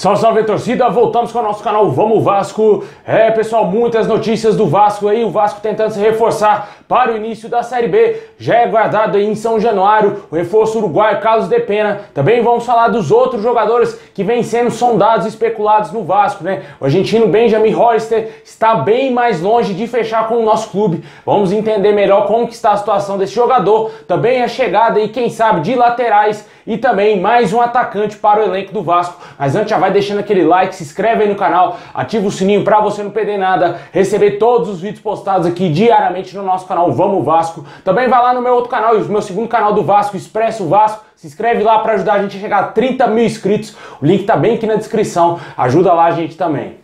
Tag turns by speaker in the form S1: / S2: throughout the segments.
S1: Salve, salve, torcida! Voltamos com o nosso canal Vamos Vasco. Pessoal, muitas notícias do Vasco aí. O Vasco tentando se reforçar para o início da Série B. Já é guardado aí em São Januário o reforço uruguaio Carlos de Pena. Também vamos falar dos outros jogadores que vêm sendo sondados e especulados no Vasco, né? O argentino Benjamin Hollister está bem mais longe de fechar com o nosso clube. Vamos entender melhor como que está a situação desse jogador. Também a chegada aí, quem sabe, de laterais e também mais um atacante para o elenco do Vasco. Mas antes já vai deixando aquele like, se inscreve aí no canal, ativa o sininho para você não perder nada, receber todos os vídeos postados aqui diariamente no nosso canal Vamos Vasco. Também vai lá no meu outro canal, o meu segundo canal do Vasco, Expresso Vasco. Se inscreve lá para ajudar a gente a chegar a 30 mil inscritos. O link tá bem aqui na descrição. Ajuda lá a gente também.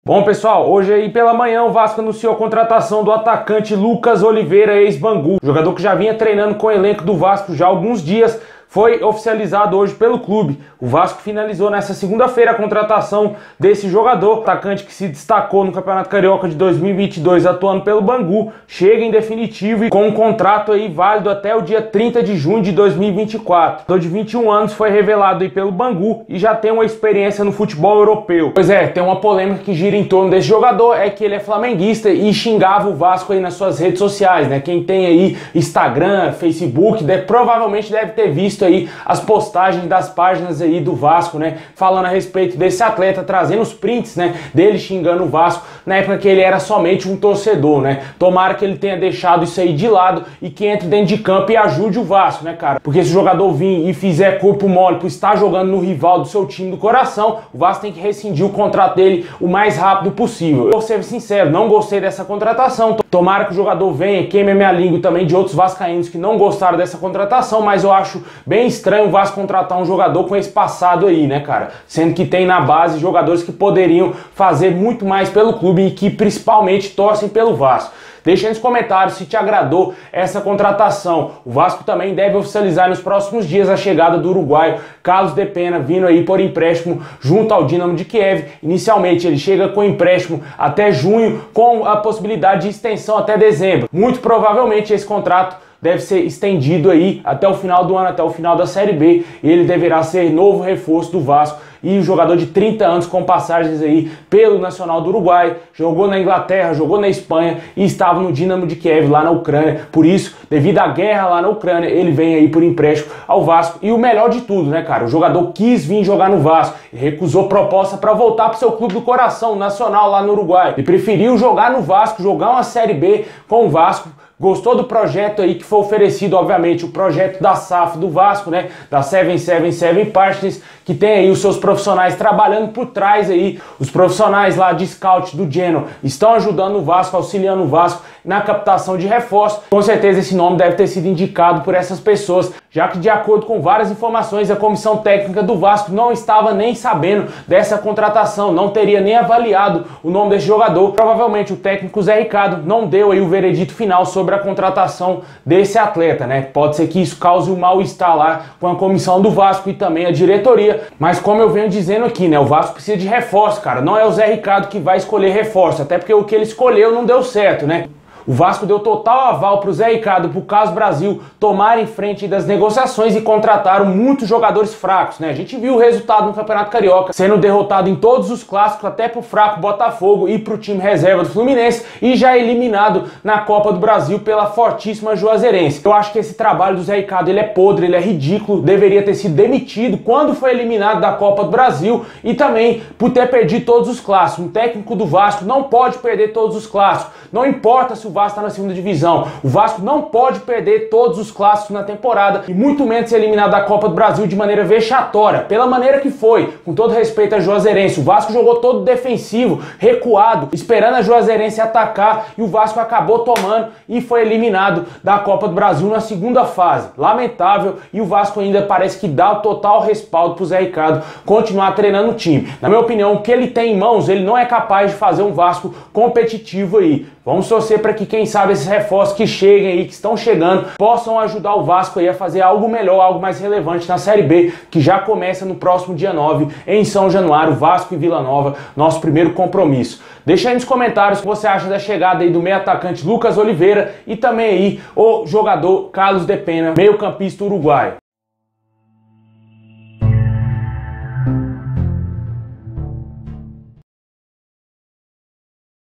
S1: Bom, pessoal, hoje aí pela manhã o Vasco anunciou a contratação do atacante Lucas Oliveira, ex-Bangu. Jogador que já vinha treinando com o elenco do Vasco já há alguns dias, foi oficializado hoje pelo clube. O Vasco finalizou nessa segunda-feira a contratação desse jogador, atacante que se destacou no Campeonato Carioca de 2022 atuando pelo Bangu, chega em definitivo e com um contrato aí válido até o dia 30 de junho de 2024. O de 21 anos foi revelado aí pelo Bangu e já tem uma experiência no futebol europeu. Pois é, tem uma polêmica que gira em torno desse jogador, é que ele é flamenguista e xingava o Vasco aí nas suas redes sociais, né? Quem tem aí Instagram, Facebook, provavelmente deve ter visto aí as postagens das páginas aí do Vasco, né, falando a respeito desse atleta, trazendo os prints, né, dele xingando o Vasco na época que ele era somente um torcedor, né. Tomara que ele tenha deixado isso aí de lado e que entre dentro de campo e ajude o Vasco, né, cara, porque se o jogador vir e fizer corpo mole por estar jogando no rival do seu time do coração, o Vasco tem que rescindir o contrato dele o mais rápido possível. Eu vou ser sincero, não gostei dessa contratação. Tomara que o jogador venha, queime a minha língua também de outros vascaínos que não gostaram dessa contratação, mas eu acho bem estranho o Vasco contratar um jogador com esse passado aí, né, cara? Sendo que tem na base jogadores que poderiam fazer muito mais pelo clube e que principalmente torcem pelo Vasco. Deixa aí nos comentários se te agradou essa contratação. O Vasco também deve oficializar nos próximos dias a chegada do uruguaio Carlos de Pena, vindo aí por empréstimo junto ao Dinamo de Kiev. Inicialmente ele chega com empréstimo até junho, com a possibilidade de extensão até dezembro. Muito provavelmente esse contrato deve ser estendido aí até o final do ano, até o final da Série B. Ele deverá ser novo reforço do Vasco. E o jogador de 30 anos com passagens aí pelo Nacional do Uruguai, jogou na Inglaterra, jogou na Espanha e estava no Dinamo de Kiev lá na Ucrânia. Por isso, devido à guerra lá na Ucrânia, ele vem aí por empréstimo ao Vasco. E o melhor de tudo, né, cara? O jogador quis vir jogar no Vasco e recusou proposta para voltar pro seu clube do coração, Nacional lá no Uruguai. Ele preferiu jogar no Vasco, jogar uma Série B com o Vasco. Gostou do projeto aí que foi oferecido, obviamente, o projeto da SAF do Vasco, né? Da 777 Partners, que tem aí os seus profissionais trabalhando por trás aí. Os profissionais lá de scout do Genoa estão ajudando o Vasco, auxiliando o Vasco na captação de reforços. Com certeza esse nome deve ter sido indicado por essas pessoas, já que de acordo com várias informações, a comissão técnica do Vasco não estava nem sabendo dessa contratação, não teria nem avaliado o nome desse jogador. Provavelmente o técnico Zé Ricardo não deu aí o veredito final sobre a contratação desse atleta, né? Pode ser que isso cause um mal-estar lá com a comissão do Vasco e também a diretoria, mas como eu venho dizendo aqui, né? O Vasco precisa de reforço, cara. Não é o Zé Ricardo que vai escolher reforço, até porque o que ele escolheu não deu certo, né? O Vasco deu total aval para o Zé Ricardo, para o Carlos Brasil tomarem frente das negociações e contrataram muitos jogadores fracos, né? A gente viu o resultado no Campeonato Carioca, sendo derrotado em todos os clássicos, até pro fraco Botafogo e pro time reserva do Fluminense, e já eliminado na Copa do Brasil pela fortíssima Juazeirense. Eu acho que esse trabalho do Zé Ricardo, ele é podre, ele é ridículo, deveria ter sido demitido quando foi eliminado da Copa do Brasil e também por ter perdido todos os clássicos. Um técnico do Vasco não pode perder todos os clássicos, não importa se o Vasco está na segunda divisão. O Vasco não pode perder todos os clássicos na temporada e muito menos ser eliminado da Copa do Brasil de maneira vexatória, pela maneira que foi, com todo respeito à Juazeirense. O Vasco jogou todo defensivo, recuado, esperando a Juazeirense atacar e o Vasco acabou tomando e foi eliminado da Copa do Brasil na segunda fase. Lamentável, e o Vasco ainda parece que dá o total respaldo para o Zé Ricardo continuar treinando o time. Na minha opinião, o que ele tem em mãos, ele não é capaz de fazer um Vasco competitivo aí. Vamos torcer para que, quem sabe, esses reforços que cheguem aí, que estão chegando, possam ajudar o Vasco aí a fazer algo melhor, algo mais relevante na Série B, que já começa no próximo dia 9 em São Januário, Vasco e Vila Nova, nosso primeiro compromisso. Deixa aí nos comentários o que você acha da chegada aí do meio atacante Lucas Oliveira e também aí o jogador Carlos de Pena, meio campista uruguaio.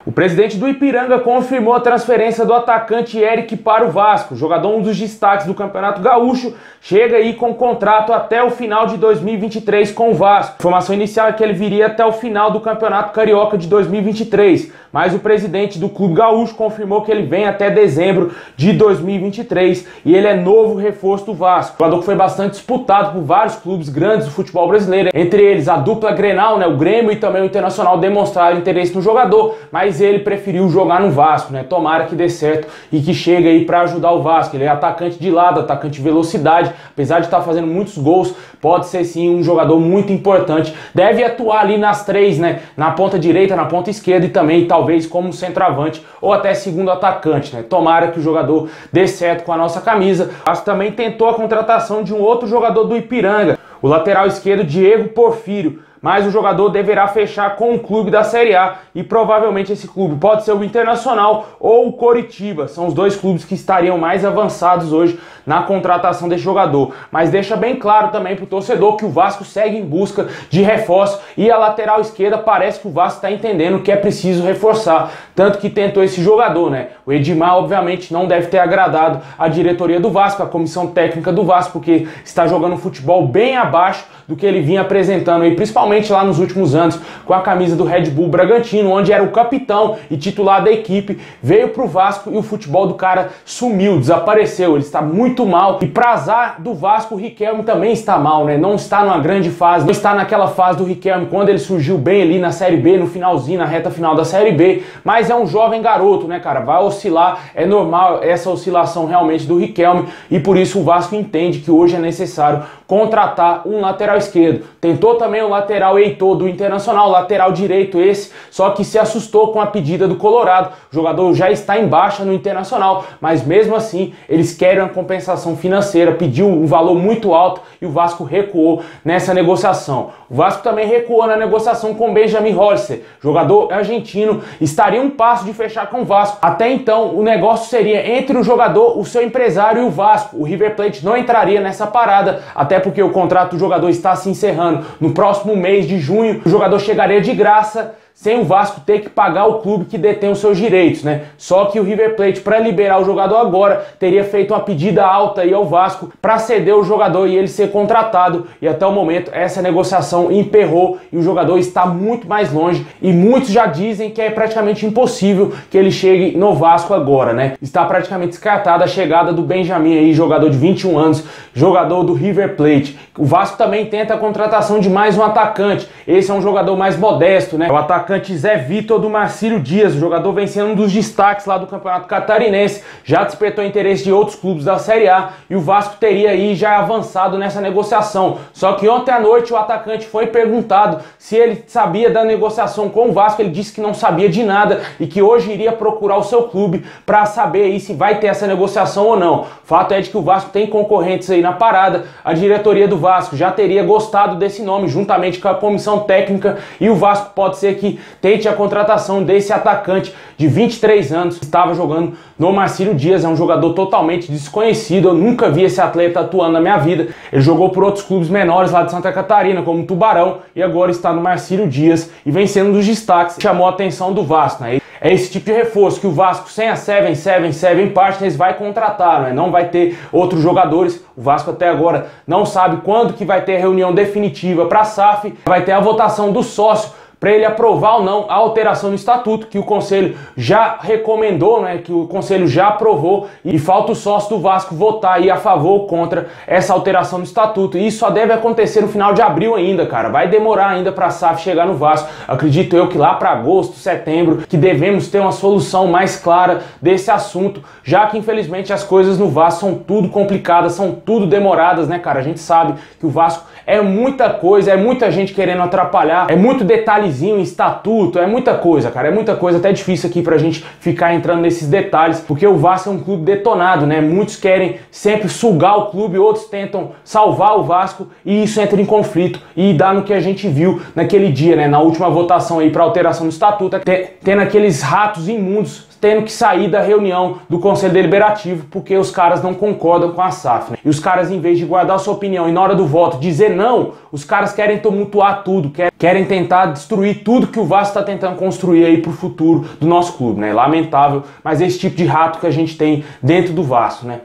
S1: O presidente do Ipiranga confirmou a transferência do atacante Eric para o Vasco. O jogador, um dos destaques do Campeonato Gaúcho, chega aí com contrato até o final de 2023 com o Vasco. A informação inicial é que ele viria até o final do Campeonato Carioca de 2023, mas o presidente do Clube Gaúcho confirmou que ele vem até dezembro de 2023 e ele é novo reforço do Vasco. O jogador que foi bastante disputado por vários clubes grandes do futebol brasileiro, entre eles a dupla Grenal, né, o Grêmio e também o Internacional demonstraram interesse no jogador, mas ele preferiu jogar no Vasco, né? Tomara que dê certo e que chegue aí para ajudar o Vasco. Ele é atacante de lado, atacante de velocidade, apesar de estar fazendo muitos gols, pode ser sim um jogador muito importante. Deve atuar ali nas três, né? Na ponta direita, na ponta esquerda e também talvez como centroavante ou até segundo atacante, né? Tomara que o jogador dê certo com a nossa camisa. Mas também tentou a contratação de um outro jogador do Ipiranga, o lateral esquerdo Diego Porfírio, mas o jogador deverá fechar com um clube da Série A e provavelmente esse clube pode ser o Internacional ou o Coritiba. São os dois clubes que estariam mais avançados hoje na contratação desse jogador. Mas deixa bem claro também para o torcedor que o Vasco segue em busca de reforço e a lateral esquerda parece que o Vasco está entendendo que é preciso reforçar. Tanto que tentou esse jogador, né? O Edmar obviamente não deve ter agradado a diretoria do Vasco, a comissão técnica do Vasco, porque está jogando um futebol bem abaixo do que ele vinha apresentando aí, principalmente lá nos últimos anos, com a camisa do Red Bull Bragantino, onde era o capitão e titular da equipe, veio pro Vasco e o futebol do cara sumiu, desapareceu, ele está muito mal, e pra azar do Vasco, o Riquelme também está mal, né? Não está numa grande fase, não está naquela fase do Riquelme, quando ele surgiu bem ali na Série B, no finalzinho, na reta final da Série B, mas é um jovem garoto, né, cara? Vai oscilar, é normal essa oscilação realmente do Riquelme, e por isso o Vasco entende que hoje é necessário contratar um lateral esquerdo. Tentou também o lateral Heitor do Internacional, lateral direito esse, só que se assustou com a pedida do Colorado. O jogador já está em baixa no Internacional, mas mesmo assim eles querem uma compensação financeira, pediu um valor muito alto e o Vasco recuou nessa negociação. O Vasco também recuou na negociação com Benjamin Hollister, jogador argentino, estaria um passo de fechar com o Vasco. Até então o negócio seria entre o jogador, o seu empresário e o Vasco. O River Plate não entraria nessa parada, até porque o contrato do jogador está se encerrando no próximo mês de junho. O jogador chegaria de graça, sem o Vasco ter que pagar o clube que detém os seus direitos, né? Só que o River Plate, para liberar o jogador agora, teria feito uma pedida alta aí ao Vasco para ceder o jogador e ele ser contratado, e até o momento essa negociação emperrou e o jogador está muito mais longe e muitos já dizem que é praticamente impossível que ele chegue no Vasco agora, né? Está praticamente descartada a chegada do Benjamin aí, jogador de 21 anos, jogador do River Plate. O Vasco também tenta a contratação de mais um atacante. Esse é um jogador mais modesto, né? O atacante Zé Vitor do Marcílio Dias, o jogador vem sendo um dos destaques lá do Campeonato Catarinense, já despertou interesse de outros clubes da Série A e o Vasco teria aí já avançado nessa negociação. Só que ontem à noite o atacante foi perguntado se ele sabia da negociação com o Vasco, ele disse que não sabia de nada e que hoje iria procurar o seu clube para saber aí se vai ter essa negociação ou não. Fato é de que o Vasco tem concorrentes aí na parada, a diretoria do Vasco já teria gostado desse nome juntamente com a comissão técnica e o Vasco pode ser que tente a contratação desse atacante de 23 anos que estava jogando no Marcílio Dias. É um jogador totalmente desconhecido, eu nunca vi esse atleta atuando na minha vida. Ele jogou por outros clubes menores lá de Santa Catarina, como Tubarão, e agora está no Marcílio Dias e vem sendo um dos destaques que chamou a atenção do Vasco, né? É esse tipo de reforço que o Vasco, sem a Seven Partners, vai contratar, né? Não vai ter outros jogadores. O Vasco até agora não sabe quando que vai ter a reunião definitiva para a SAF. Vai ter a votação do sócio para ele aprovar ou não a alteração no estatuto, que o Conselho já recomendou, né, que o Conselho já aprovou, e falta o sócio do Vasco votar aí a favor ou contra essa alteração no estatuto. E isso só deve acontecer no final de abril ainda, cara. Vai demorar ainda para a SAF chegar no Vasco. Acredito eu que lá para agosto, setembro, que devemos ter uma solução mais clara desse assunto, já que infelizmente as coisas no Vasco são tudo complicadas, são tudo demoradas, né, cara? A gente sabe que o Vasco é muita coisa, é muita gente querendo atrapalhar, é muito detalhe detalhezinho em estatuto, é muita coisa, cara, é muita coisa, até difícil aqui pra gente ficar entrando nesses detalhes, porque o Vasco é um clube detonado, né? Muitos querem sempre sugar o clube, outros tentam salvar o Vasco e isso entra em conflito e dá no que a gente viu naquele dia, né? Na última votação aí pra alteração do estatuto, tendo aqueles ratos imundos tendo que sair da reunião do Conselho Deliberativo porque os caras não concordam com a SAF, né? E os caras, em vez de guardar a sua opinião e na hora do voto dizer não, os caras querem tumultuar tudo, querem tentar destruir tudo que o Vasco está tentando construir aí pro futuro do nosso clube, né? Lamentável, mas esse tipo de rato que a gente tem dentro do Vasco, né?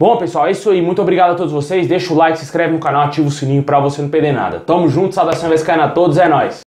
S1: Bom, pessoal, é isso aí. Muito obrigado a todos vocês. Deixa o like, se inscreve no canal, ativa o sininho pra você não perder nada. Tamo junto, saudação vascaína a todos, é nóis!